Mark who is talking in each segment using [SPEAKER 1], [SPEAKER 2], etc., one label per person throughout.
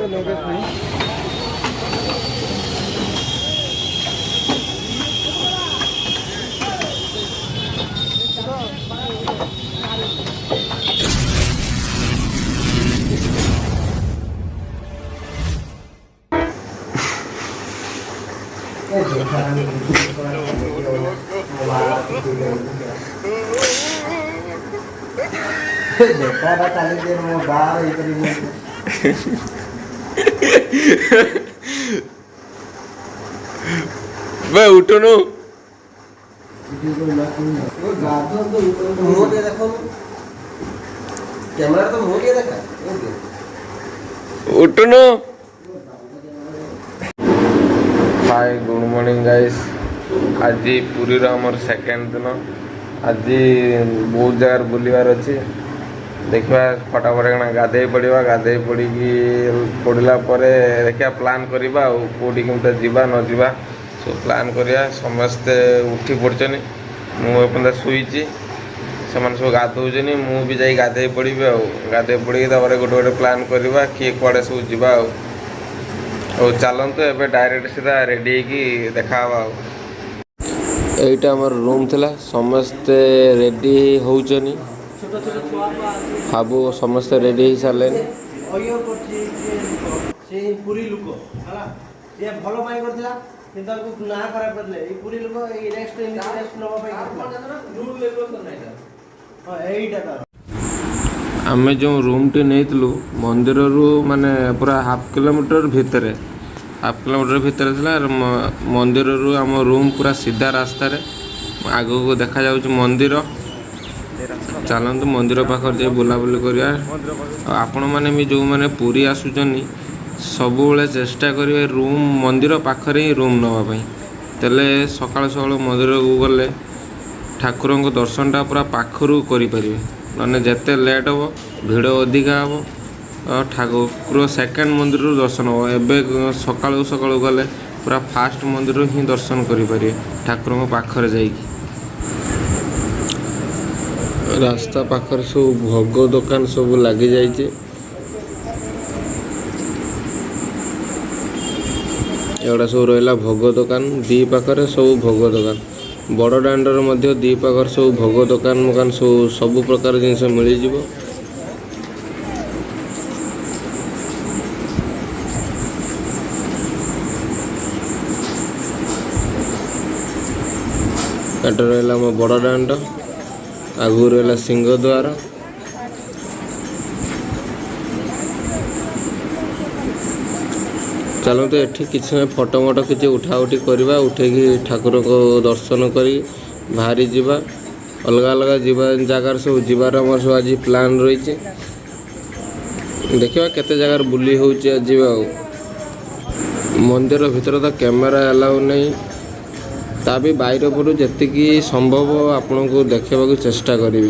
[SPEAKER 1] भाई उठो no
[SPEAKER 2] camera तो मुंह दिया देखा
[SPEAKER 1] उठो नो। Hi good morning guys. आज पुरी आमर सेकेंड दिन। आज बहुत जगार बुलवार अच्छे देखा फटाफट गाधे पड़ा गाधे पड़ी पड़ला देखा प्लान करवा कौटी केमता जावा न जावा सब प्लान करिया। समस्ते उठी पड़छन मुझे शुईची से सब गाधौन मुझे जा गाधे पड़ी गाधे पड़ी गोटे गोटे प्लान करवा किए कड़े सब जा चलतु एवं डायरेक्ट सीधा रेडी होगी देखा यहीटा आमर रूम थिला समस्ते रेडी होचनी हाबू समस्ते रेडी हो सारे
[SPEAKER 2] पुरी लोक से भल पाई करथिला किंतु ना खराब करले ए पुरी लोक ए रेस्ट नवा पाई रूल रेगुलेशन नाइटा हां एईटा तार
[SPEAKER 1] आमे जो रूम टी नेतलु मंदिर रु माने पूरा हाफ किलोमीटर भितर थिला मंदिर रु आम रूम पूरा सीधा रास्ता रे आगो को देखा जाउछ मंदिर। चलतु मंदिर पाखर जाए बुलाबुली करिया। आपण माने भी जो माने पुरी आसुचनी सब बेले चेष्टा करेंगे रूम मंदिर पाखरे ही रूम नवापाई तेले सकाल सकाल मंदिर को गले ठाकुर को दर्शनटा पूरा पाखरू करें ना जिते लेट हम भिड़ अधिका हम ठाकुर सेकेंड मंदिर दर्शन हम एवं सकाल सकाल गले पूरा फास्ट मंदिर ही दर्शन करें ठाकुर पाखरे जाइए। रास्ता पाखर सब भोग दुकान सब लगी जाइए। एगुड़ा सब रहा भोग दुकान दी पाखरे सब भोग दुकान बड़ दांडर मध्य दी पाखर सब भोग दुकान मुकान सब प्रकार जिनस मिल जाव। एटा रहा मो बड़ दांड आगु रहा सिंहद्वार चलते एठी किसी फोटो मोटो किसी उठा उठी करवा उठे ठाकुर को दर्शन करी बाहरी जीवा अलग अलग जीवा जगार सब जीवार आम सब आज प्लान रही देखा केते जगार बुली हो मंदिर भीतर तो कैमेरा अलाउ नहीं ता भी बाहर पटू जी संभव आपण को देखा चेष्टा करी।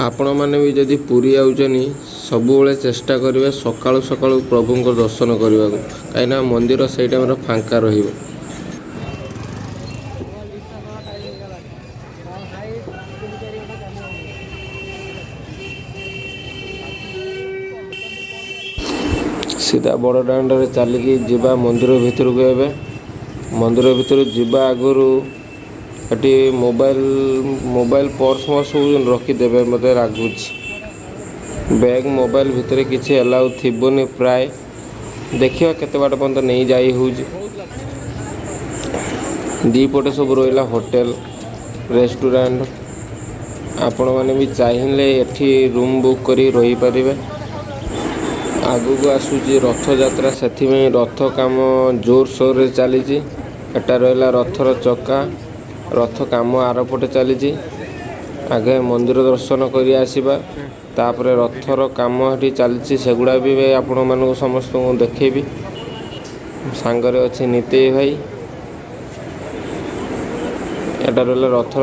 [SPEAKER 1] आपण मैंने भी जदि पुरी आउचनी सबुबले चेष्टा करेंगे सकाळु सकाळु प्रभु को दर्शन करने को कहीं मंदिर से टाइम फांका रहिबो। सीधा बड़ दांड चलिकी जीवा मंदिर भितर को एवं मंदिर भितर जीवा आगु ये मोबाइल पर्स सब रखीदे मत लगुच बैग मोबाइल भितर किसी अलाउ थी प्राय देखा केते बाट पर्यंत नहीं जाई हो दीपटे सब रहा होटेल रेस्टोरेंट आपण मैंने भी चाहिए एठी रूम बुक करी रही पारिबे। आगु को आसूची रथ यात्रा से रथ काम जोर सोर रे चली एटा रहा रथर चक्का रथ काम आरपटे चली आगे मंदिर दर्शन कर आसवा तापरे रथर काम ये चलती सेगुड़ा भी आपण मानक समस्त को देखेबी सांगरे अच्छे नीते भाई एटा रहा रथर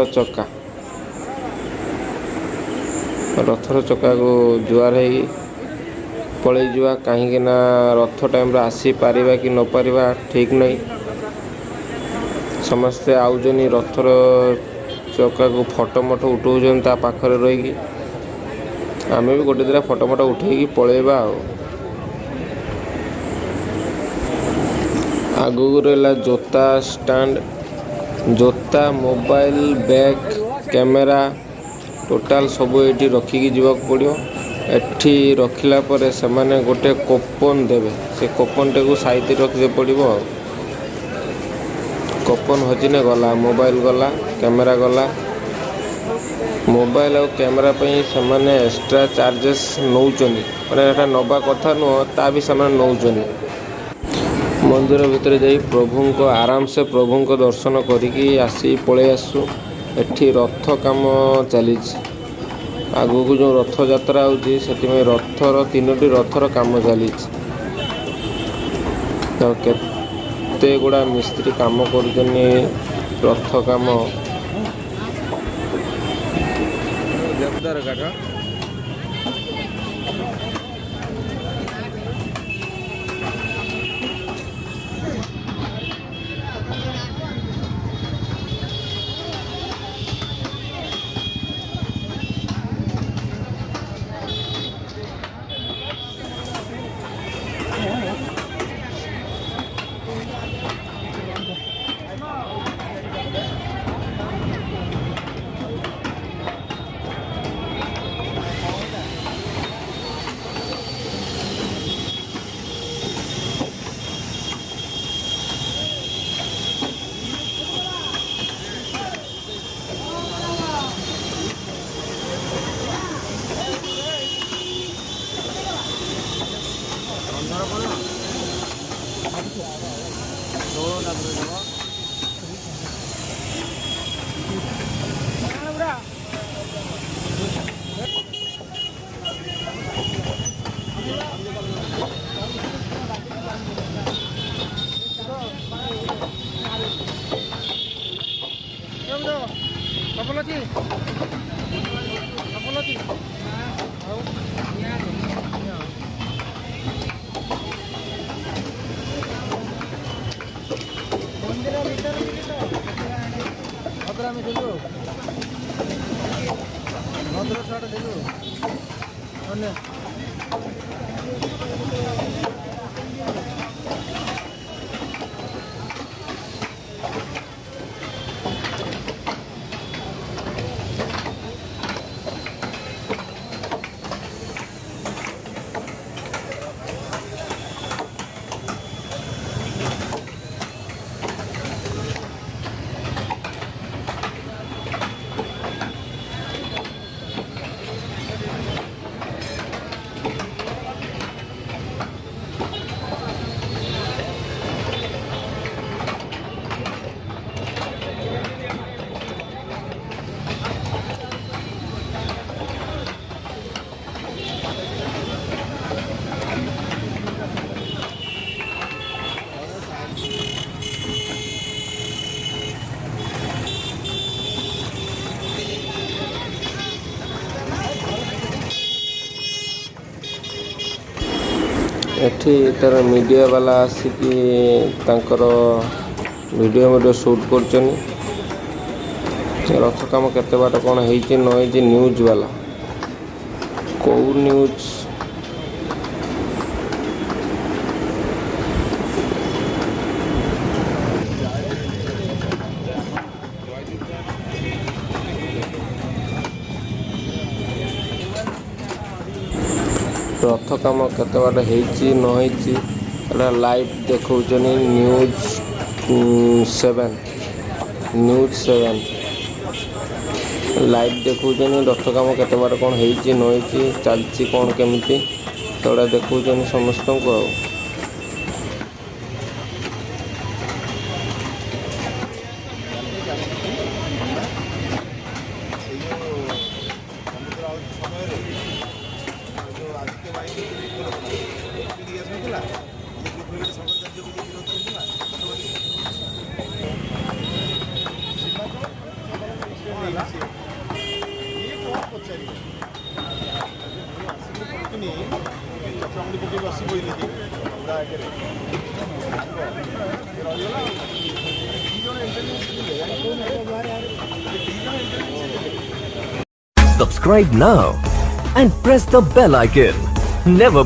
[SPEAKER 1] चक्का को जुआर है पलि जा कहीं रथ टाइम आसी पारिबा कि न पारिबा ठीक नहीं समस्ते आउजनी रथर चक्का को फोटो मोटो उठाऊन ता पाखरे रही आमे भी गोटे दिना फोटो मोटो उठे पलैबा आगु रहा जोता स्टैंड जोता मोबाइल बैग कैमेरा टोटाल सब ये रखिकी जीवाक पड़ो। एठी रखिला परे से गोटे कोपन देवे से कोपन टे को साइड रखिदे पड़ो। कोपन हजिने गला मोबाइल गला कैमेरा गला मोबाइल और कैमेरा पे से एक्स्ट्रा चार्जेस नौचनी मैंने नवा कथा नुह ता भी से नौचनी। मंदिर भितर जाई प्रभु को आराम से प्रभु को दर्शन करिकी आसी पळे आसु। एठी रथ काम चली आगु को जो रथ यात्रा होची सेति रथर 3टी रथर काम चली तो केते गुड़ा मिस्त्री काम करुचनी रथ काम एठी तार मीडिया वाला आसिकी तांकर वीडियो शूट करछन। रथ काम केते बाट कोन हेची न हेची न्यूज वाला को न्यूज रथ काम केते बाट हेची न हेची लाइव देखौचनी न्यूज 7 लाइव देखौचनी रथ काम केते बाट कोन हेची न हेची चलची कोन केमिति तोड़ा देखौचनी समस्त को।
[SPEAKER 3] Subscribe now and press the bell icon. Never miss